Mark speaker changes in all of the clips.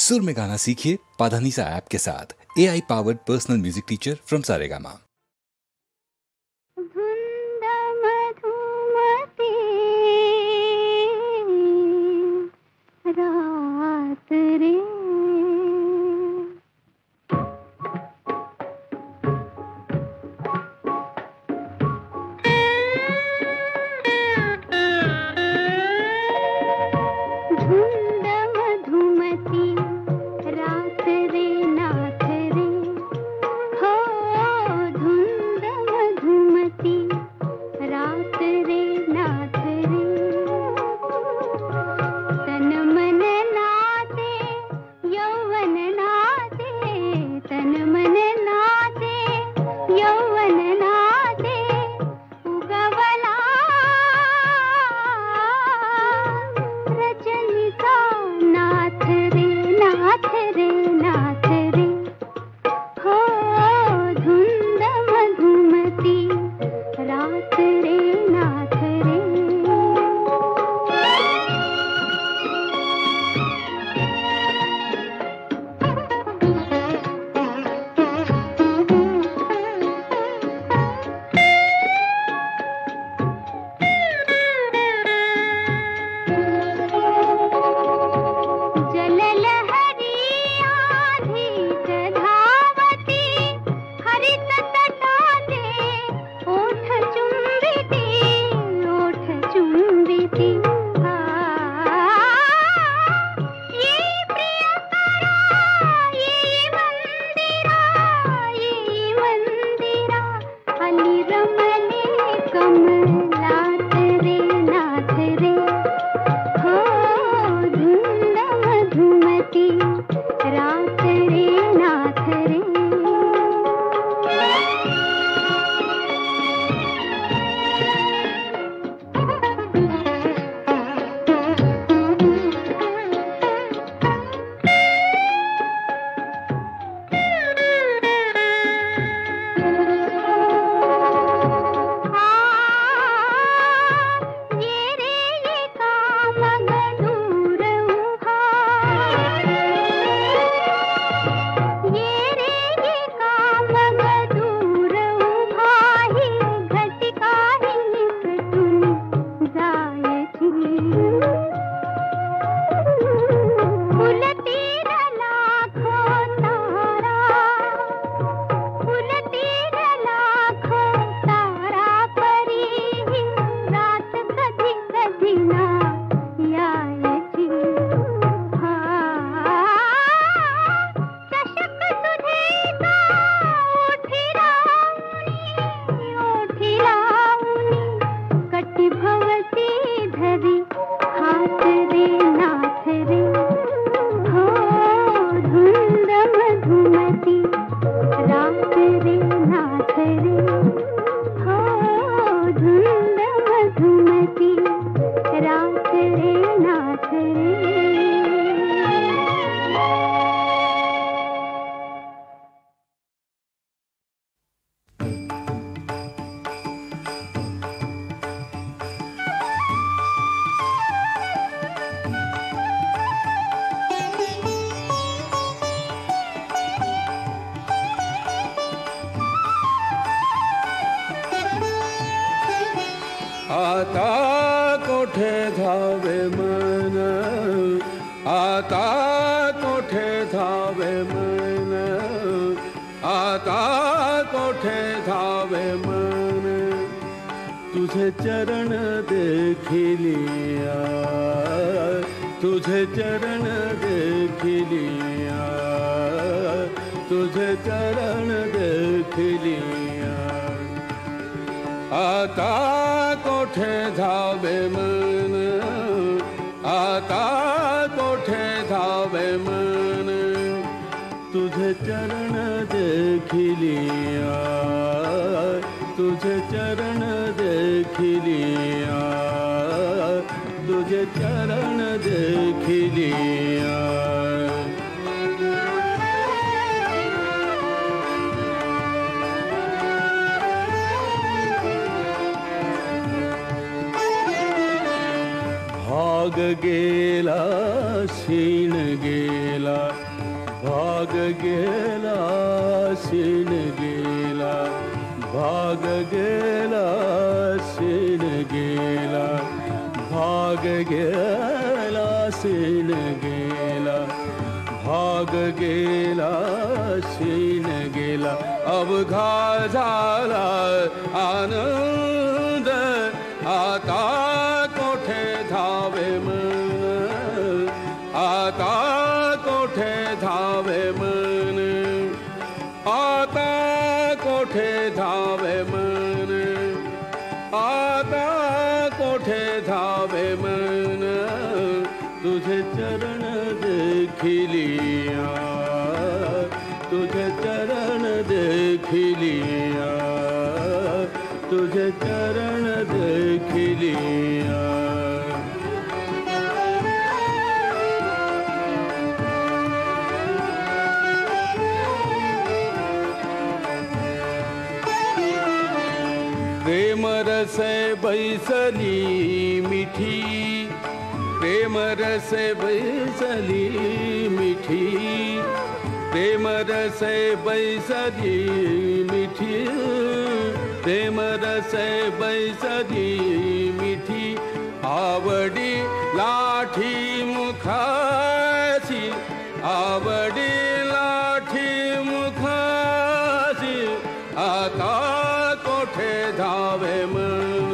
Speaker 1: सुर में गाना सीखिए पाधानीसा ऐप के साथ। AI powered personal music teacher from Saregama.
Speaker 2: रात रे
Speaker 3: भाग गेला शीण गेला गेला, भाग गेला सीन गेला, भाग गेला सीन गेला, भाग गेला सीन गेला, भाग गेला सीन गेला. अवघा झाला आनंद आता कोठे धावे मन, आता कोठे धावे मन, आता कोठे धावे मन, आता कोठे धावे मन. तुझे चरण देखिलिया, तुझे चरण देखिलिया, तुझे चरण देखिलिया. प्रेम रस बैसली मिठी, प्रेम रस बैसली मिठी, प्रेम रस बैसली मिठी, प्रेम रस बैसली मिठी. आवडी लाठी मुखासी, आवडी लाठी मुखासी. आता कोठे धावे मन,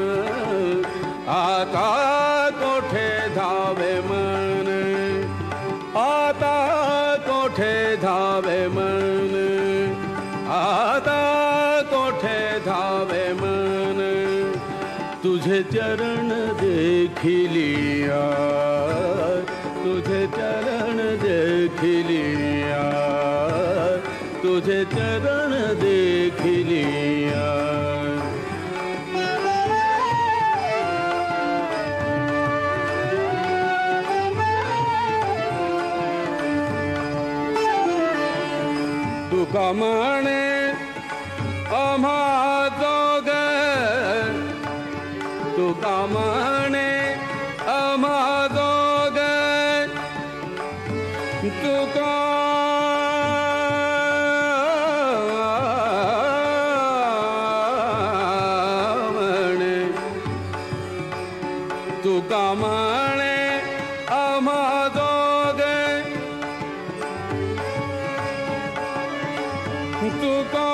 Speaker 3: आता कोठे धावे मन, आता कोठे धावे मन, आता कोठे धावे मन. तुझे चरण देखिलिया, तुझे चरण देखिलिया, तुझे चरण देखिलिया. तुका म्हणे आम्हा दोघ, तुका म्हणे आम्हा दोघ, तुका म्हणे, तुका म्हणे आम्हा दोघ, तुका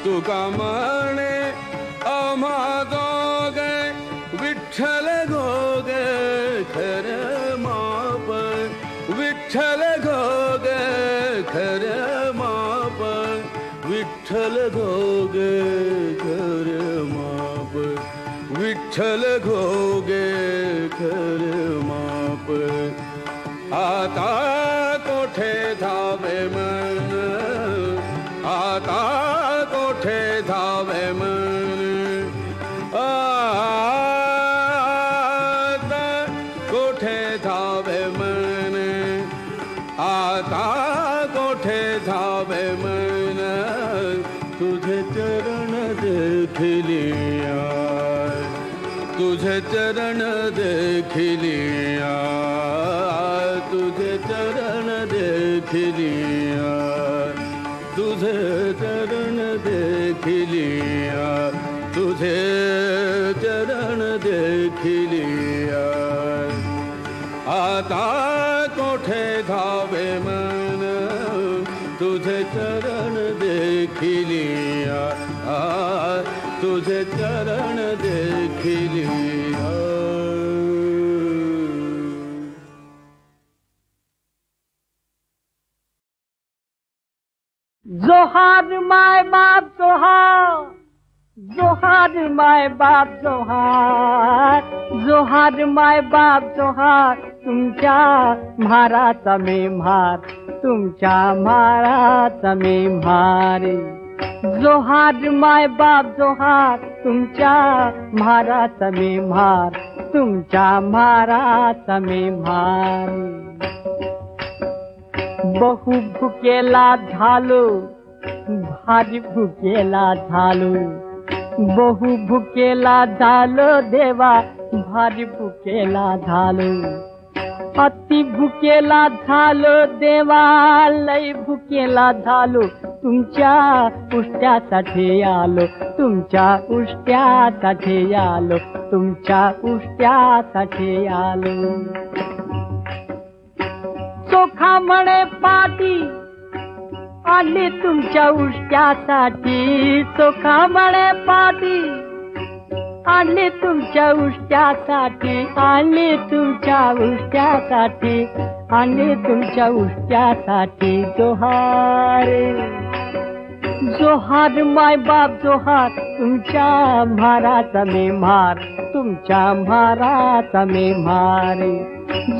Speaker 3: तुका म्हणे आम्हा दोघ, विठ्ठल घोग खर माप, विठ्ठल घोग खर माप, विठ्ठल घोग खर माप, विठ्ठल घोग खर माप. आता कोठे धावे मन, आता कोठे धावे मन, आता कोठे धावे मन, आता कोठे धावे मन. तुझे चरण देखिलिया, तुझे चरण देखिलिया, तुझे चरण देखिलिया, तुझे चरण देखिलिया, तुझे चरण देखिलिया. आता कोठे धावे मन, तुझे चरण देखिलिया, तुझे चरण देखिलिया.
Speaker 4: जोहार माय बाप जोहार, जोहार माय बाप जोहार, जोहार माय बाप जोहार. तुमच्या म्हाराचा मी म्हार, तुमच्या म्हाराचा मी म्हार. जोहार माय बाप जोहार, तुमच्या म्हाराचा मी म्हार, तुमच्या म्हाराचा मी म्हार. बहु भुकेला झालो, भारी भुकेला झालो, बहु भुकेला झालो देवा, भारी भुकेला झालो. अति भुकेला झालो देवा, लय भुकेला झालो, तुमच्या उष्ट्यासाठी आलो, तुमच्या उष्ट्यासाठी आलो, तुमच्या उष्ट्यासाठी आलो. चोखा म्हणे पाटी आली तुमच्या उष्ट्यासाठी, चोखा म्हणे पाटी आली तुमच्या उष्ट्यासाठी, आली तुमच्या उष्ट्यासाठी, आली तुमच्या उष्ट्यासाठी. जोहार जोहार माय बाप जोहार, तुमच्या म्हाराचा मी म्हार, तुमच्या म्हाराचा मी म्हार.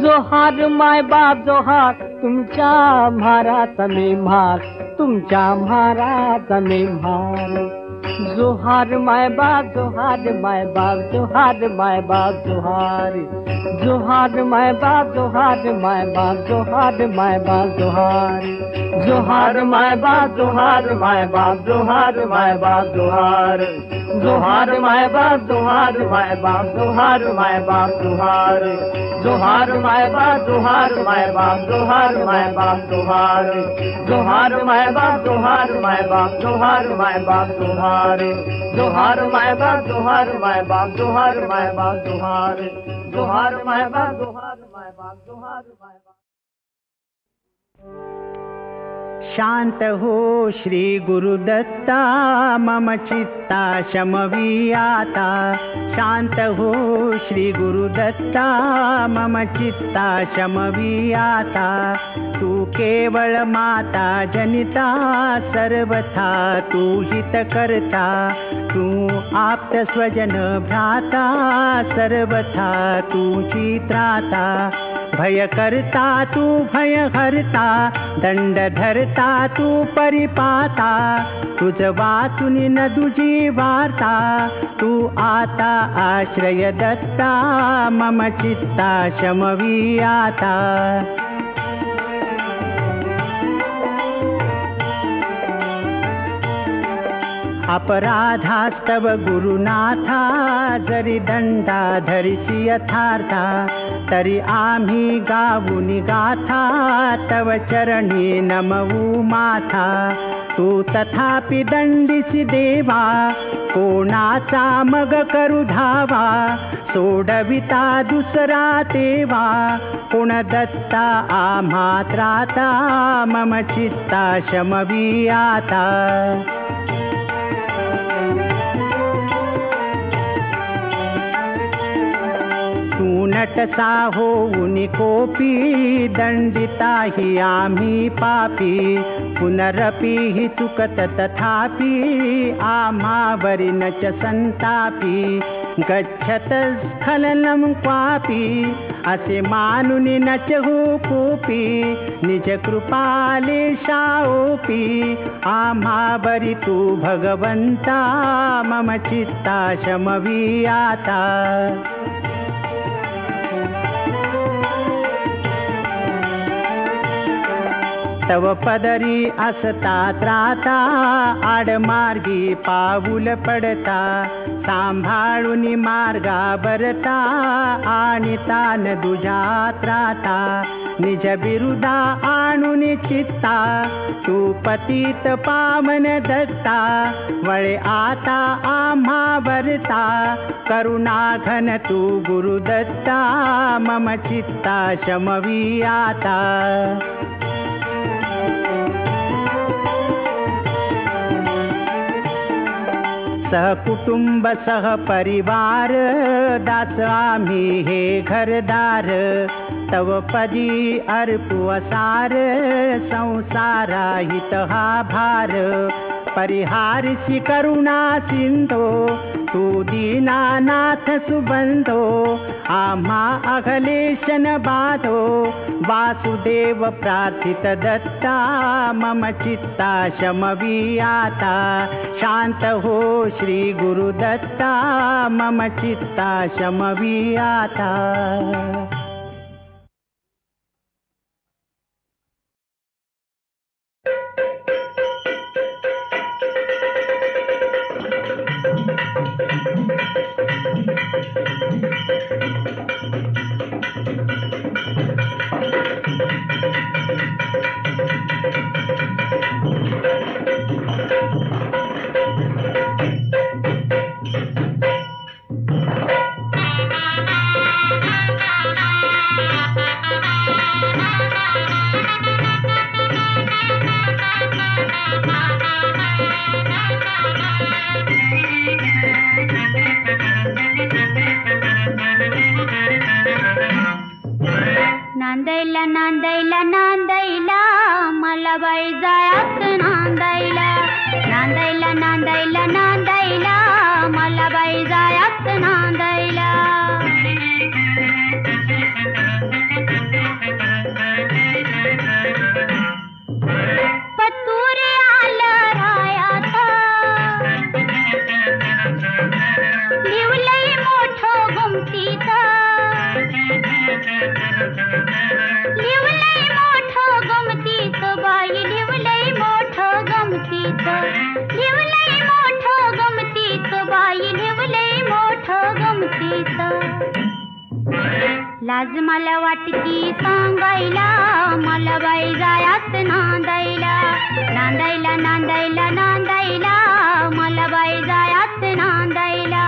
Speaker 4: जोहार माय बाप जोहार, तुमच्या म्हाराचा मी म्हार, तुमच्या म्हाराचा मी म्हार. जोहार माय बाप जोहार माय बाप जोहार माय बाप जोहार, जोहार माय बाप जोहार माय बाप जोहार माय बाप जोहार. जोहार माय बाप जोहार माय बाप जोहार माय बाप जोहार, जोहार माय बाप जोहार माय बाप जोहार माय बाप जोहार. जोहार माय बाप जोहार माय बाप जोहार माय बाप जोहार, जोहार माय बाप जोहार माय बाप जोहार माय बाप जोहार. जोहार माय बाप जोहार माय बाप जोहार माय बाप जोहार, जोहार माय बाप जोहार माय बाप जोहार माय बाप. शांत हो श्री गुरुदत्ता, मम चित्ता शमवी आता. शांत हो श्री गुरुदत्ता, मम चित्ता शमवी आता. तू केवळ माता जनिता, सर्वथा तू हित करता. तू आप्त स्वजन भ्राता, सर्वथा तुझी त्राता. भय करता तू भय हरता, दंड धरता तू परिपाता. तुझ वाचून न तुझी वार्ता, तू आता आश्रय दत्ता. मम चित्ता शमवी आता. अपराधास्तव गुरुनाथा, जरी दंडा धरिसी यथार्था. तरी आम्ही गाऊनी गाथा, तव चरणी नमवू माथा. तू तथापि दंडिसी देवा, कोणाचा मग करू धावा. सोडविता दुसरा तेवा, कोण दत्ता आम्हा त्राता. मम चित्ता शमवी आता. तू नटसा होऊन कोपी, दंडिता ही आम्ही पापी. पुनरपि ही चुकत तथापि, आम्हावरी नच संतापी. गच्छत स्खलनम क्वापि, असे मानुन नच हो कोपी. निज कृपाले शाओपी, आम्हावरी तू भगवंता. मम चित्ता शमवी आता. तव पदरी असता त्राता, आडमार्गी पाऊल पडता. सांभाळून मार्गा बरता, आणि तान दुजा त्राता. निज बिरुदा आणून चित्ता, तू पतित पावन दत्ता. वळे आता आम्हा बरता, करुणा घन तू गुरुदत्ता. मम चित्ता शमवी आता. सहकुटुंब सहपरिवार, दास आम्ही हे घरदार. तव पदी अर्पू असार, संसारा हित हा भार.
Speaker 5: परिहारसी करुणा सिंधो तू दीनानाथ सुबंधो आम्हा अघलेशन बाधो वासुदेव प्रार्थित दत्ता मम चित्ता शमवी आता शांत हो श्री गुरुदत्ता मम चित्ता शमवी आता.
Speaker 2: नांदायला नांदायला मला बाई जायात नांदायला. नांदायला नांदायला नांदायला मला बाई जायात नांदायला. पतुरे आलं रायाता लिवलंय मोठं गुमतीत. लिवलंय मोठं गमतीत बाई लिवलंय मोठं गमतीत. लिवलंय मोठं गमतीत बाई लिवलंय मोठं गमतीत. लाज मला वाटती सांगायला मला बाई जायात नांदायला. नांदायला नांदायला नांदायला मला बाई जायात नांदायला.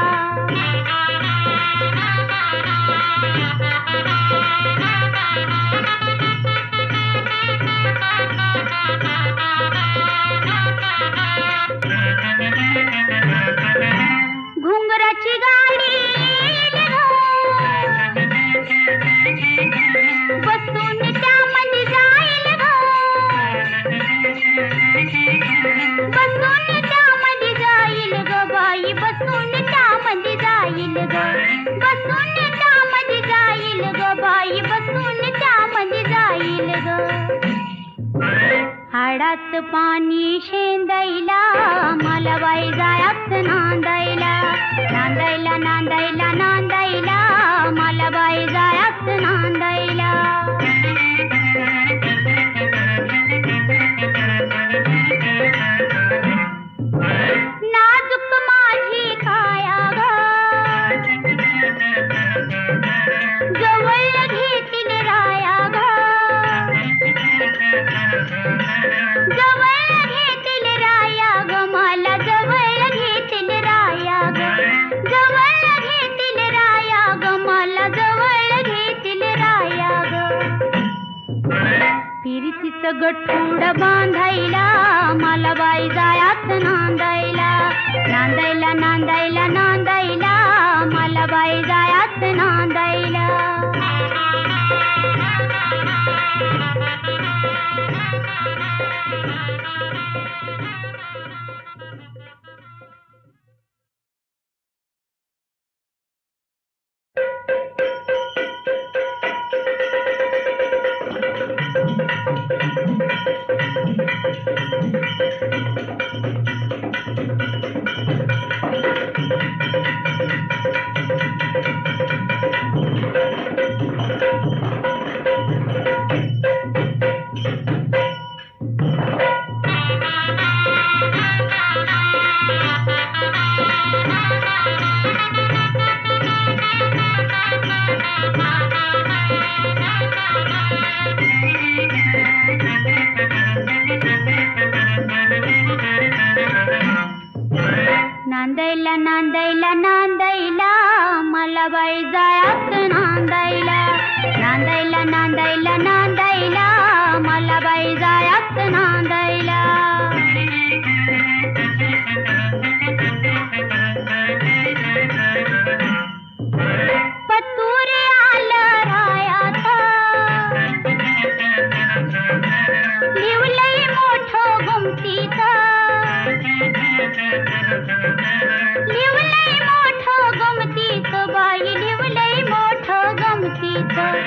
Speaker 2: घुंगराची गाडी बसून त्यामध्ये जाईल ग. बसून त्यामध्ये जाईल ग बाई बसून त्यामध्ये जाईल ग. बसून त्यामध्ये जाईल ग बाई बसून त्यामध्ये जाईल ग. हाडात पाणी शेंदायला मला बाई जायात नांदायला. नांदायला नांदायला नांदायला मला बाई जायात नांदायला. नाजूक माझी काया ग जवळ घेतील राया ग. जवळ घेतील राया ग मला जवळ घेतील राया ग. जवळ घेतील राया ग मला जवळ घेतील राया ग. फिरतीचं गठुड बांधायला मला बाई जायात नांदायला. नांदायला नांदायला नांदायला मला बाई जायात नांदायला.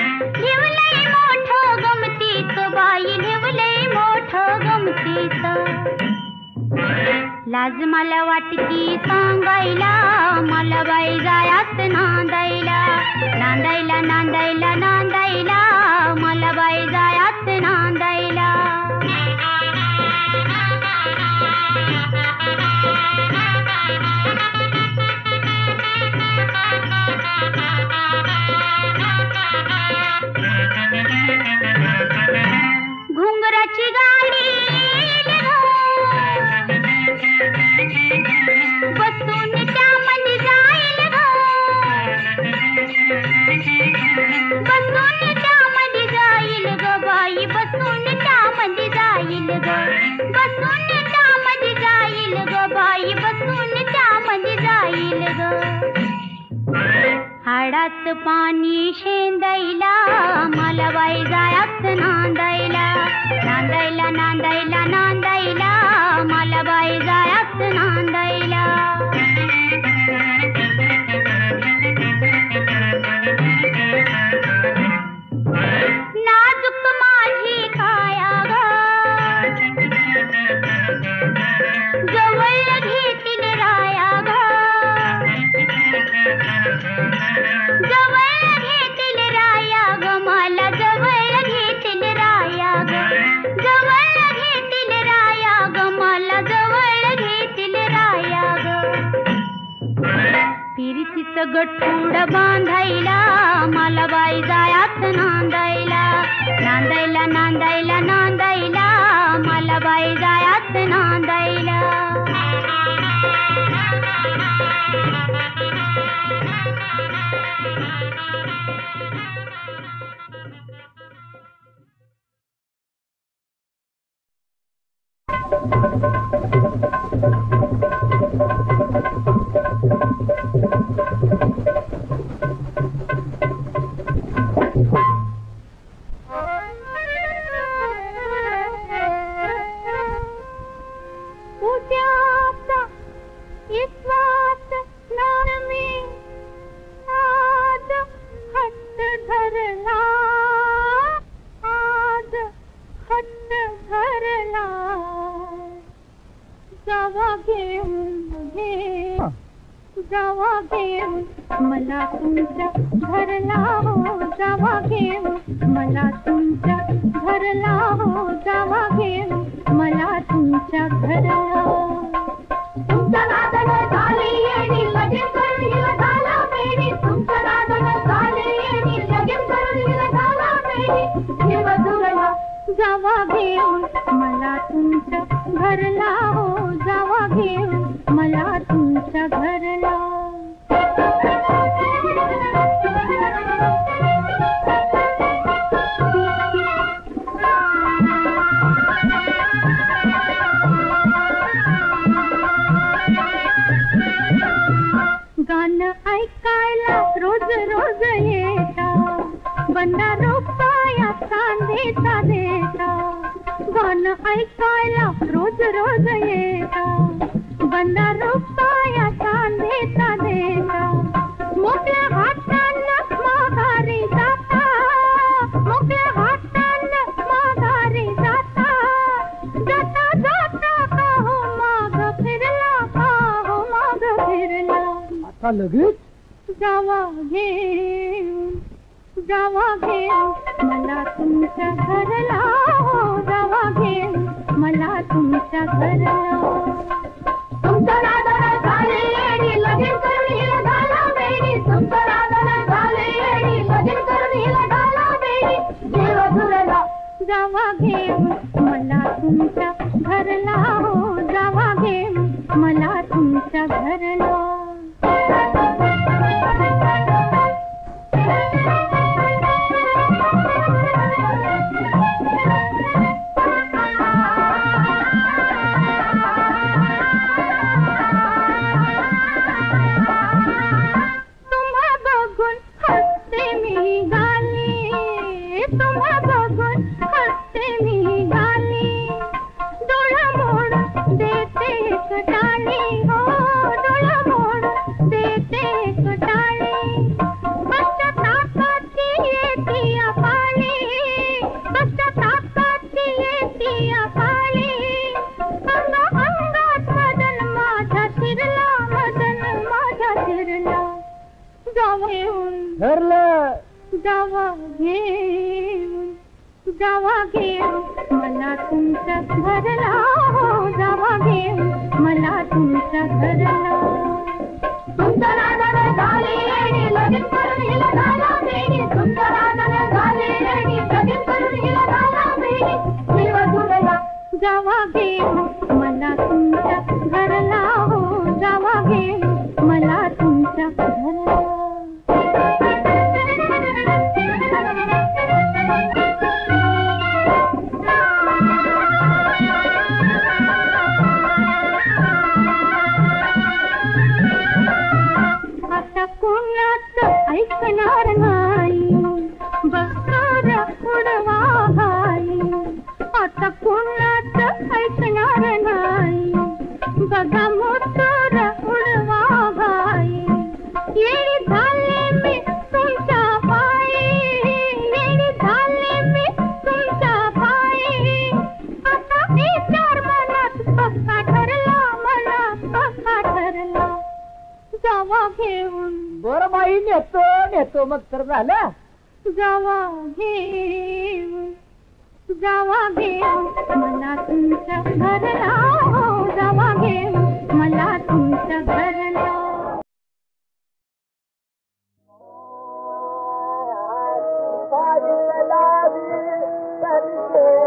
Speaker 2: लिवलंय मोठं गमतीत बाई लिवलंय मोठं गमतीत लाज मला वाटती सांगायला मला बाई जायाच नांदायला नांदायला नांदायला नांदायला मला बाई जायाच नांदायला घुंगराची गाडी बसून त्यामध्ये जाईल ग बसून त्यामध्ये जाईल ग बाई बसून त्यामध्ये जाईल ग बसून त्यामध्ये जाईल ग बाई बसून त्यामध्ये जाईल ग हाडात पाणी शेंदायला मला बाई जायाच नांदायला नांदायला नांदायला नांदायला मला बाई जायाच नांदायला नाजूक माझी काया ग जवळ घेतील राया ग जवळ घेतील राया ग मला जवळ घेतील राया ग जवळ घेतील राया ग मला जवळ घेतील राया ग फिरतीचं गठुड बांधायला मला बाई जायाच नांदायला नांदायला नांदायला नांदायला मला बाई जायाच नांदायला उद्याचा विश्वास नामी आज हट्ट धरला आज हट्ट धरला जावा घेऊन घे जावा घेऊन मला तुमच्या घरला हो जावा घेऊन मला तुमच्या घरला हो जावा घेऊन मला तुमच्या घरला तुमच्या नादानं झाली येणी लगीन करून हिला झाला बेडी तुमच्या नादानं झाली येणी लगीन करून हिला झाला बेडी हे मधुरला जावा घेऊन मला तुमच्या घरला हो जावा घेऊन मला तुमच्या घरला गाणं ऐकायला रोज रोज येता बंदा रुपया चांदीचा देता गाणं ऐकायला रोज रोज येता बंदा रुपया चांदीचा देता मोकळ्या हातानं माघारी जाता मोकळ्या हातानं माघारी जाता जाता जाता का हो माग फिरला का हो माग फिरला आता लगेच जावा घेऊन मला तुमच्या घरला हो जावा घेऊन मला तुमच्या घरला तुमच्या नादानं झाले येडी लगीन करून हिला झाला बेडी तुमच्या नादानं झाले येडी लगीन करून हिला झाला बेडी जीव धुरला जावा घेऊन मला तुमच्या घरला हो जावा घेऊन मला तुमच्या घरला जावा घेऊन मला तुमच्या घरला हो जावा घेऊन मला तुमच्या घरला तुमच्या राजाने झाले रेडी लगीन करून हिला झाला बेडी तुमच्या राजाने झाले रेडी लगीन करून हिला झाला बेडी शिवसुरेला जावा घेऊन मला तुमच्या घरला हो जावा घेऊन मला तुमच्या घरला आता कोणाचं ऐकणार नाही बकार उडवा घाई आता कोणाचं ऐकणार नाही बघा मोटर उडवा घाई येडी झाले मी तुमच्या पायी येडी झाले मी तुमच्या पायी आता विचार मनात कसा ठरला मला कसा ठरला जावा घेऊन
Speaker 4: बरं बाई नेतो मग तर झालं
Speaker 2: जावा घेऊन मला तुमच्या घरला हो जावा घेऊन मला तुमच्या घरला
Speaker 4: बाई